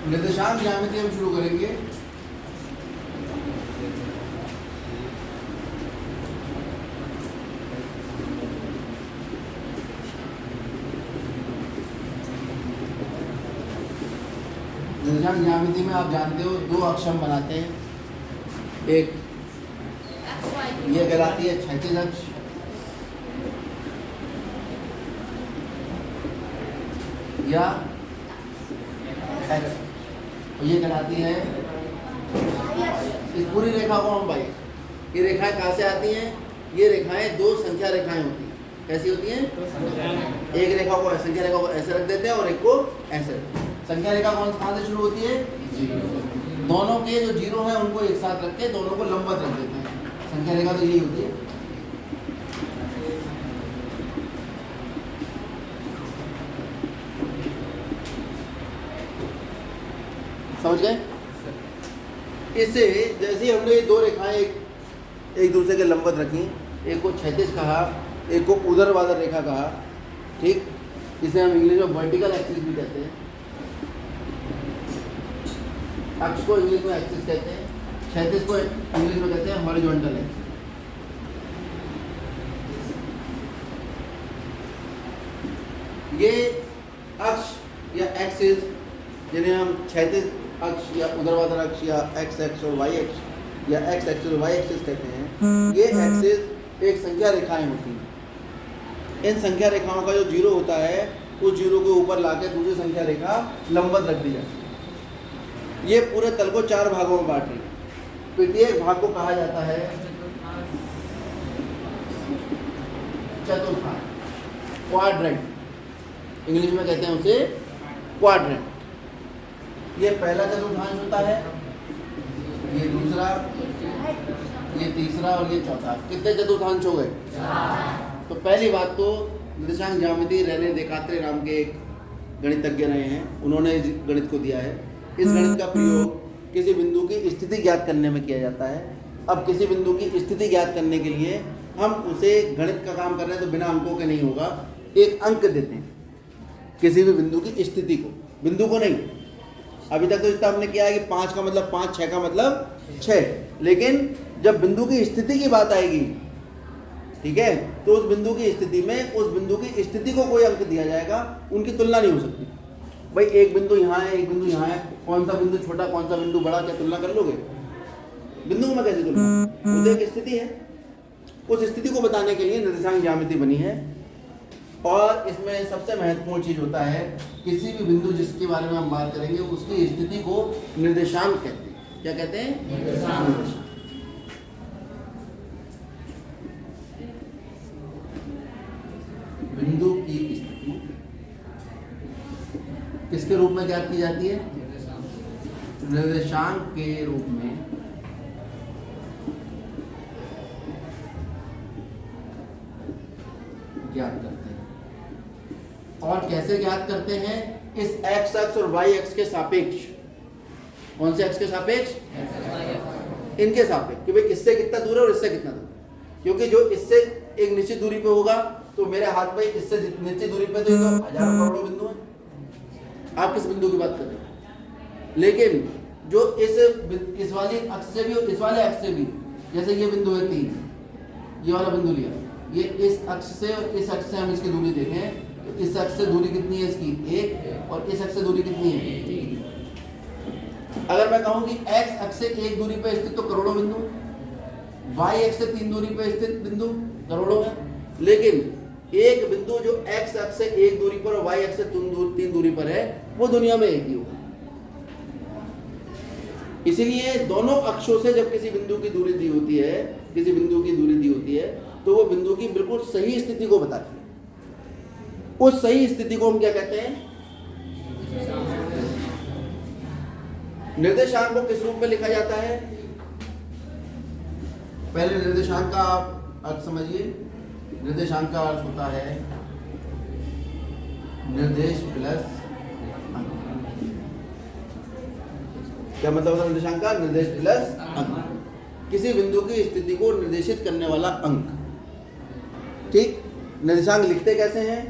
निर्देशांक ज्यामिति हम शुरू करेंगे। निर्देशांक ज्यामिति में आप जानते हो दो अक्ष हम बनाते हैं, एक ये कहलाती है क्षैतिज अक्ष, या एक्स, और ये कहलाती है, इस पूरी रेखा को हम भाई, ये रेखाएं कहाँ से आती हैं? ये रेखाएं दो संख्या रेखाएं होती हैं। कैसी होती हैं? एक रेखा को, संख्या रेखा को ऐसे रख देते हैं और एक को ऐसे। संख्या रेखा कहाँ से शुरू होती है? दोनों के जो जीरो हैं उनको एक साथ रख के दोनों को लंबवत रख देते हैं। संख्या रेखा तो यही होती है। समझ गए? इससे जैसे ही हमने ये दो रेखाएं एक दूसरे के लंबवत रखी, एक को क्षैतिज कहा, एक को ऊर्ध्वाधर रेखा कहा, ठीक, इसे हम इंग्लिश में वर्टिकल एक्सिस भी कहते हैं। अक्ष को इंग्लिश में एक्सिस कहते हैं, क्षैतिज को इंग्लिश में कहते हैं हॉरिजॉन्टल एक्सिस। ये अक्ष या एक्सिस जिन्हें हम क्षैतिज अक्ष या ऊर्ध्वाधर अक्ष या एक्स एक्स और वाई एक्स या एक्स एक्सिस और वाई एक्सिस कहते हैं, ये एक्सिस एक संख्या रेखाएं होती हैं। इन संख्या रेखाओं का जो जीरो होता है उस जीरो के ऊपर लाके दूसरी संख्या रेखा लंबवत रख दी जाती है। ये पूरे तल को चार भागों में बांट रही है। प्रत्येक भाग को कहा जाता है चतुर्थांश, क्वाड्रेंट, इंग्लिश में कहते हैं उसे क्वाड्रेंट। ये पहला चतुर्थांश होता है, ये दूसरा, ये तीसरा और ये चौथा। कितने चतुर्थांश हो गए? तो पहली बात तो निर्देशांक ज्यामिति रेने देकात्रे नाम के एक गणितज्ञ रहे हैं, उन्होंने इस गणित को दिया है। इस गणित का प्रयोग किसी बिंदु की स्थिति ज्ञात करने में किया जाता है। अब किसी बिंदु की स्थिति ज्ञात करने के लिए हम उसे गणित का काम कर रहे हैं तो बिना अंकों के नहीं होगा, एक अंक देते हैं किसी भी बिंदु की स्थिति को, बिंदु को नहीं। अभी तक तो इतना हमने किया है कि 5 का मतलब 5, 6 का मतलब 6, लेकिन जब बिंदु की स्थिति की बात आएगी, ठीक है, तो उस बिंदु की स्थिति में उस बिंदु की स्थिति को कोई अंक दिया जाएगा, उनकी तुलना नहीं हो सकती। भाई एक बिंदु यहाँ है, एक बिंदु यहाँ है, कौन सा बिंदु छोटा कौन सा बिंदु बड़ा, क्या तुलना कर लोगे? बिंदु में कैसे तुलना? वो तो एक स्थिति है। उस स्थिति को बताने के लिए निर्देशांक ज्यामिति बनी है। और इसमें सबसे महत्वपूर्ण चीज होता है, किसी भी बिंदु जिसके बारे में हम बात करेंगे उसकी स्थिति को निर्देशांक कहते हैं। क्या कहते हैं? निर्देशांक। बिंदु की स्थिति किसके रूप में ज्ञात की जाती है? निर्देशांक के रूप में ज्ञात करते हैं। और कैसे ज्ञात करते हैं? इस एक्स अक्ष और वाई अक्ष के सापेक्ष। कौन से अक्ष के सापेक्ष? इनके सापेक्ष कि भाई इससे कितना दूर है और इससे कितना दूर, क्योंकि जो इससे एक निश्चित दूरी पे होगा तो मेरे हाथ में इससे निश्चित दूरी पे तो ये तो हजारों करोड़ों बिंदु है। आप किस बिंदु की बात कर रहे हो? लेकिन जो इस वाली अक्ष से भी और इस वाले अक्ष से भी, जैसे ये बिंदु है 3, ये वाला बिंदु लिया, ये इस अक्ष से और इस अक्ष से हम इसकी दूरी देखें तो इस अक्ष से दूरी कितनी है इसकी? 1, और इस अक्ष से दूरी कितनी है? 3। अगर मैं कहूं कि एक्स अक्ष से 1 दूरी पर स्थित तो करोड़ों बिंदु, वाई अक्ष से 3 दूरी पर स्थित बिंदु करोड़ों है, लेकिन एक बिंदु जो एक्स अक्ष से 1 दूरी पर और वाई अक्ष से 3 दूरी पर है वो दुनिया में एक ही होगा। इसीलिए दोनों अक्षों से जब किसी बिंदु की दूरी दी होती है, किसी बिंदु की दूरी दी होती है तो वो बिंदु की बिल्कुल सही स्थिति को बताती है। उस सही स्थिति को हम क्या कहते हैं? निर्देशांक को किस रूप में लिखा जाता है? पहले निर्देशांक का आप अर्थ समझिए। निर्देशांक का अर्थ होता है निर्देश प्लस अंक। क्या मतलब होता है निर्देशांक का? निर्देश प्लस अंक, किसी बिंदु की स्थिति को निर्देशित करने वाला अंक। ठीक, निर्देशांक लिखते कैसे हैं?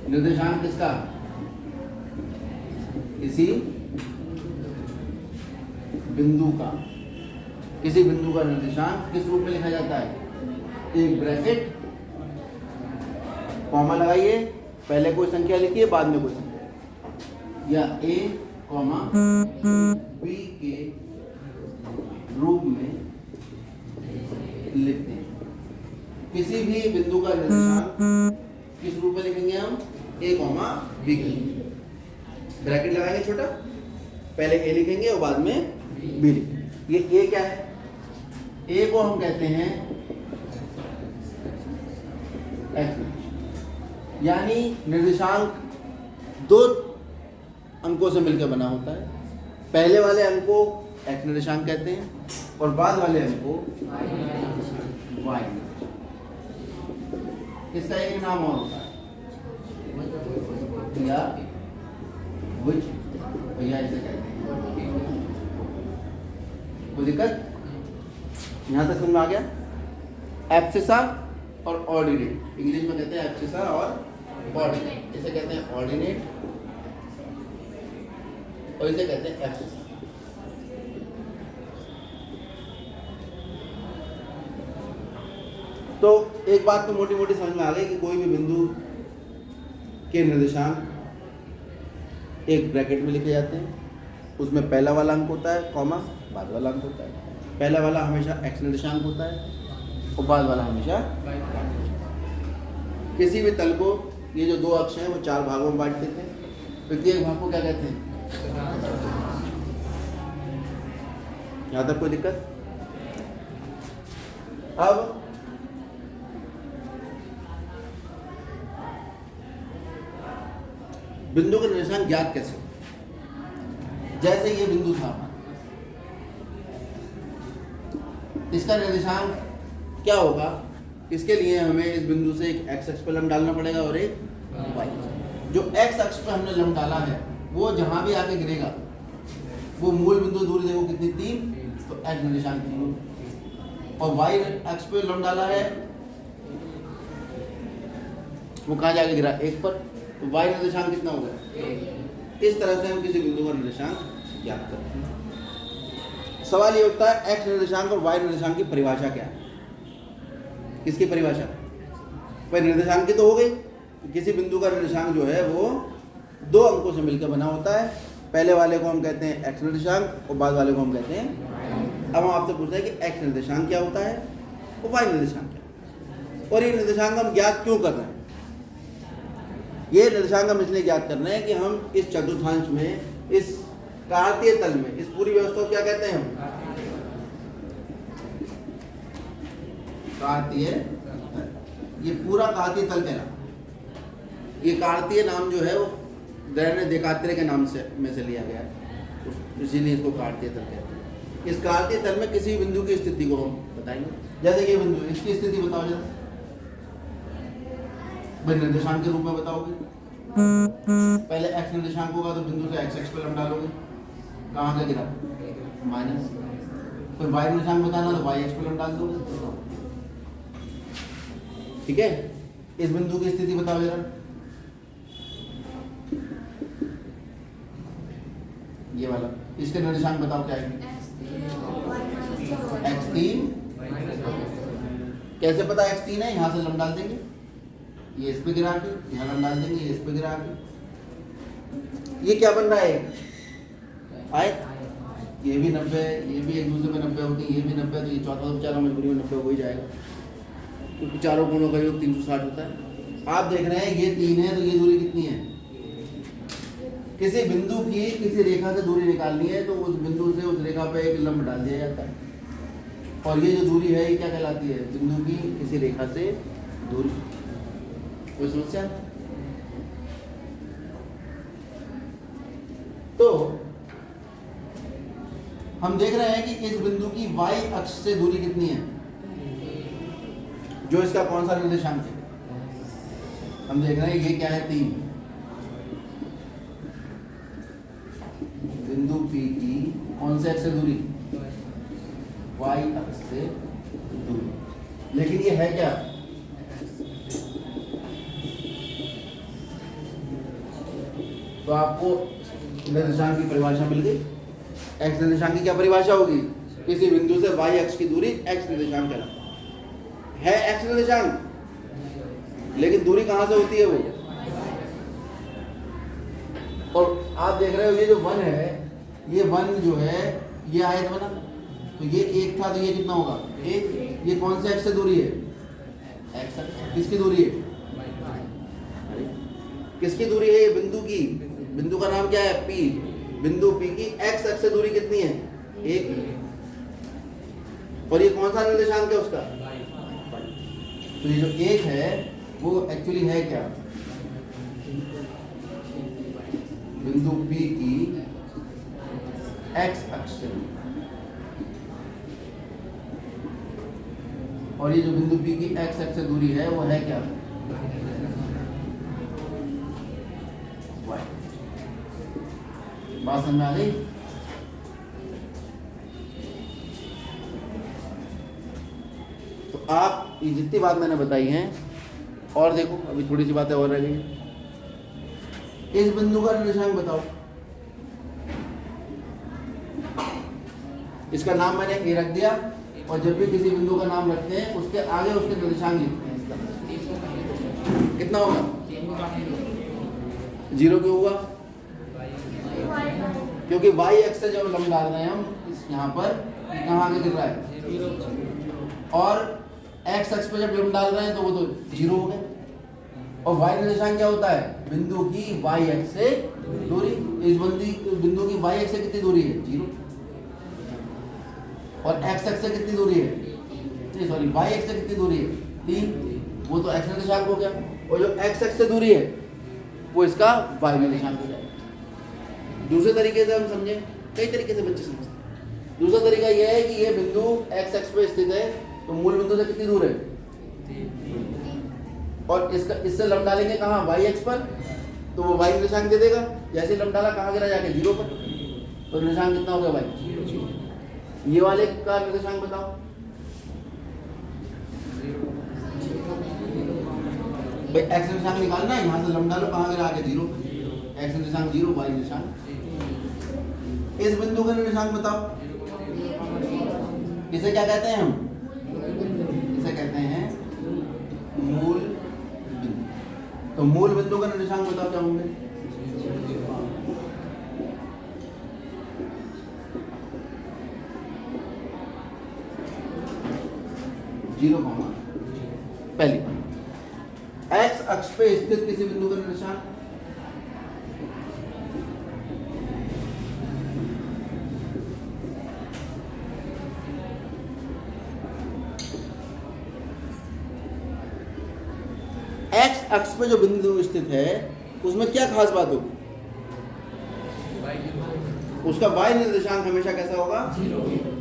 निर्देशांक किसका? किसी बिंदु का निर्देशांक किस रूप में लिखा जाता है? एक ब्रैकेट, कॉमा लगाइए, पहले कोई संख्या लिखिए, बाद में कोई संख्या, या a, b के रूप में लिखते हैं। किसी भी बिंदु का निर्देशांक किस रूप में लिखेंगे हम? a, b के, ब्रैकेट लगाएंगे छोटा, पहले a लिखेंगे और बाद में b लिखेंगे। ये a क्या है? a को हम कहते हैं x, यानी निर्देशांक दो अंकों से मिलकर बना होता है। पहले वाले अंक को x निर्देशांक कहते हैं और बाद वाले अंक को y। इसका एक नाम और होता है या which, भैया इसे कहते हैं। कोई दिक्कत? यहाँ तक समझ में आ गया? एब्सिसा और ऑर्डिनेट, इंग्लिश में कहते हैं एब्सिसा और ऑर्डिनेट। इसे कहते हैं ऑर्डिनेट और इसे कहते हैं एब्सिसा। तो एक बात तो मोटी मोटी समझ में आ गई कि कोई भी बिंदु के निर्देशांक एक ब्रैकेट में लिखे जाते हैं, उसमें पहला वाला अंक होता है, कॉमा, बाद वाला अंक होता है। पहला वाला हमेशा x निर्देशांक होता है और बाद वाला हमेशा y। किसी भी तल को ये जो दो अक्ष हैं वो चार भागों में बांट देते हैं। प्रत्येक भाग को क्या कहते हैं? यहाँ तक कोई दिक्कत? अब बिंदु का निर्देशांक ज्ञात कैसे हो? जैसे ये बिंदु था, इसका निर्देशांक क्या होगा? इसके लिए हमें इस बिंदु से एक x अक्ष पर लंब डालना पड़ेगा और एक y। जो x अक्ष पर हमने लंब डाला है वो जहां भी आके गिरेगा वो मूल बिंदु दूरी देखो कितनी, 3, तो x निर्देशांक 3। और y अक्ष पर लंब डाला है वो कहाँ जाके गिरा? 1 पर, तो y निर्देशांक कितना होगा? 1। इस तरह से हम किसी बिंदु का निर्देशांक ज्ञात करते हैं। सवाल ये उठता है x निर्देशांक और y निर्देशांक की परिभाषा क्या है? किसकी परिभाषा? भाई निर्देशांक की तो हो गई, किसी बिंदु का निर्देशांक जो है वो दो अंकों से मिलकर बना होता है। पहले वाले को हम कहते हैं x निर्देशांक और बाद वाले को हम कहते हैं। अब हम आपसे पूछते हैं कि x निर्देशांक क्या होता है और y निर्देशांक क्या है, और ये निर्देशांक हम ज्ञात क्यों कर रहे हैं? ये निर्देशांक हम इसलिए ज्ञात कर रहे हैं कि हम इस चतुर्थांश में, इस कार्तीय तल में, इस पूरी व्यवस्था को क्या कहते हैं? हम कार्तीय, ये पूरा कार्तीय तल कहना। ये कार्तीय नाम जो है वो ग्रहण देकात्रेय के नाम से में से लिया गया है, इसीलिए इसको कार्तीय तल कहते हैं। इस कार्तीय तल में किसी बिंदु की स्थिति को हम बताएंगे। जैसे ये बिंदु, इसकी स्थिति बताओ जरा भाई, निर्देशांक के रूप में बताओगे। पहले x निर्देशांक होगा तो बिंदु से x अक्ष पर लंब डालोगे, कहाँ का गिरा? माइनस। फिर y निर्देशांक बताना तो y अक्ष पर लंब डाल दोगे। ठीक है, इस बिंदु की स्थिति बताओ जरा। ये वाला, इसके निर्देशांक बताओ क्या है? x3। कैसे पता x3 है? यहाँ से लंब डाल देंगे, ये इस पे गिरा के, यहाँ लंब डाल देंगे, ये इस पे गिरा के। ये क्या बन रहा है? आयत। ये भी 90, ये भी एक दूसरे में 90 होती है, ये भी 90, तो ये चौथा तो बेचारा मजबूरी में 90 हो ही जाएगा, क्योंकि चारों कोणों का योग 360 होता है। आप देख रहे हैं ये 3 है, तो ये दूरी कितनी है? किसी बिंदु की किसी रेखा से दूरी निकालनी है तो उस बिंदु से उस रेखा पे एक लंब डाल दिया जाता है, और ये जो दूरी है ये क्या कहलाती है? बिंदु की किसी रेखा से दूरी। कोई समस्या? तो हम देख रहे हैं कि इस बिंदु की y अक्ष से दूरी कितनी है, जो इसका कौन सा निर्देशांक है? हम देख रहे हैं ये क्या है? 3। बिंदु P की कौन से अक्ष से दूरी? y अक्ष से दूरी। लेकिन ये है क्या? तो आपको निर्देशांक की परिभाषा मिल गई। एक्स निर्देशांक की क्या परिभाषा होगी? किसी बिंदु से वाई अक्ष की दूरी एक्स निर्देशांक है एक्स निर्देशांक, लेकिन दूरी कहां से होती है वो? और आप देख रहे हो ये जो वन है, ये वन जो है ये आयत बना, तो ये एक था तो ये कितना होगा? एक। ये कौन से एक्स से दूरी है? एक्स अक्ष। किसकी दूरी है? किसकी दूरी है? ये बिंदु की। बिंदु का नाम क्या है? पी। बिंदु पी की एक्स अक्ष से दूरी कितनी है? एक। और ये कौन सा निर्देशांक है उसका? तो ये जो एक है वो एक्चुअली है क्या? बिंदु पी की एक्स अक्ष से। और ये जो बिंदु पी की एक्स अक्ष से दूरी है वो है क्या? बात समझ में आ गई? तो आप ये जितनी बात मैंने बताई हैं, और देखो अभी थोड़ी सी बातें और रह गई। इस बिंदु का निर्देशांक बताओ। इसका नाम मैंने ए रख दिया, और जब भी किसी बिंदु का नाम रखते हैं उसके आगे उसके निर्देशांक लिखते हैं। इसका कितना होगा? 0 क्यों हुआ? क्योंकि y एक्स से जब लंब डाल रहे हैं हम यहाँ पर, कहाँ आगे गिर रहा है, और x अक्ष पर जब लंब डाल रहे हैं तो वो तो 0 हो गया। और y निर्देशांक क्या होता है? बिंदु की y एक्स से दूरी। इस बिंदु की y एक्स से कितनी दूरी है? 0। और x अक्ष से कितनी दूरी है? नहीं सॉरी, y एक्स से कितनी दूरी है? 3। वो तो x निर्देशांक हो गया। और जो x अक्ष से दूरी है वो इसका y निर्देशांक हो जाएगा। दूसरे तरीके से हम समझे, कई तरीके से बच्चे समझते हैं। दूसरा तरीका यह है कि ये बिंदु x अक्ष पर स्थित है, तो मूल बिंदु से कितनी दूर है? और इससे लंब डालेंगे कहाँ? y अक्ष पर, तो वो y निर्देशांक दे देगा। जैसे लंब डाला कहाँ गिरा? जाके 0 पर। तो निर्देशांक कितना हो गया y? ये वाले का निर्देशांक बताओ भाई। x निर्देशांक निकालना है, यहाँ से लंब डालो, कहाँ गिरा? आगे 0। x निर्देशांक 0, y निर्देशांक। इस बिंदु का निर्देशांक बताओ। इसे क्या कहते हैं हम? इसे कहते हैं मूल बिंदु। तो मूल बिंदु का निर्देशांक बताओ क्या होंगे? जीरो कॉमा पहली एक्स अक्ष पे स्थित किसी बिंदु का निर्देशांक। एक्स अक्ष पे जो बिंदु स्थित है उसमें क्या खास बात होगी? उसका y निर्देशांक हमेशा कैसा होगा?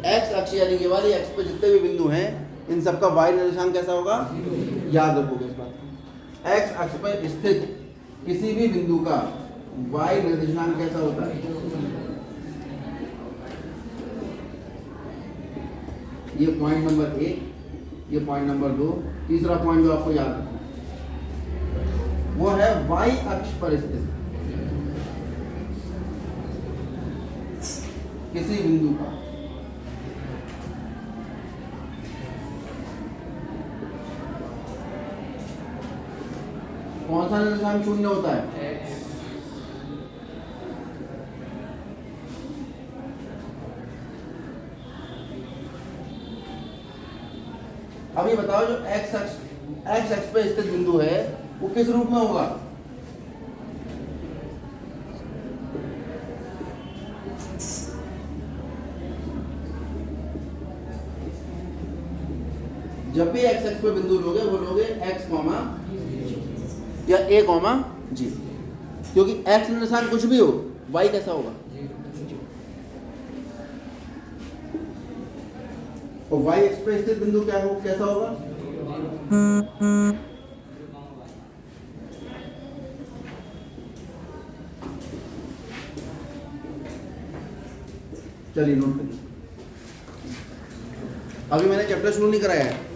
एक्स अक्ष यानी ये वाली एक्स पे जितने भी बिंदु हैं इन सबका y निर्देशांक कैसा होगा? याद रखोगे इस बात को। एक्स अक्ष पर स्थित किसी भी बिंदु का y निर्देशांक कैसा होता है? ये पॉइंट नंबर 1, ये पॉइंट नंबर 2। तीसरा पॉइंट जो आपको याद रखना वो है y अक्ष पर स्थित किसी बिंदु का कौन सा निर्देशांक 0 होता है? अब ये बताओ जो एक्स अक्ष पे स्थित बिंदु है वो किस रूप में होगा? जब भी एक्स अक्ष पे बिंदु लोगे वो लोगे एक्स कॉमा या ए कॉमा जी, क्योंकि एक्स निर्देशांक कुछ भी हो y कैसा होगा? और y अक्ष पे स्थित बिंदु क्या हो कैसा होगा? चलिए नोट करिए। अभी मैंने चैप्टर शुरू नहीं कराया है।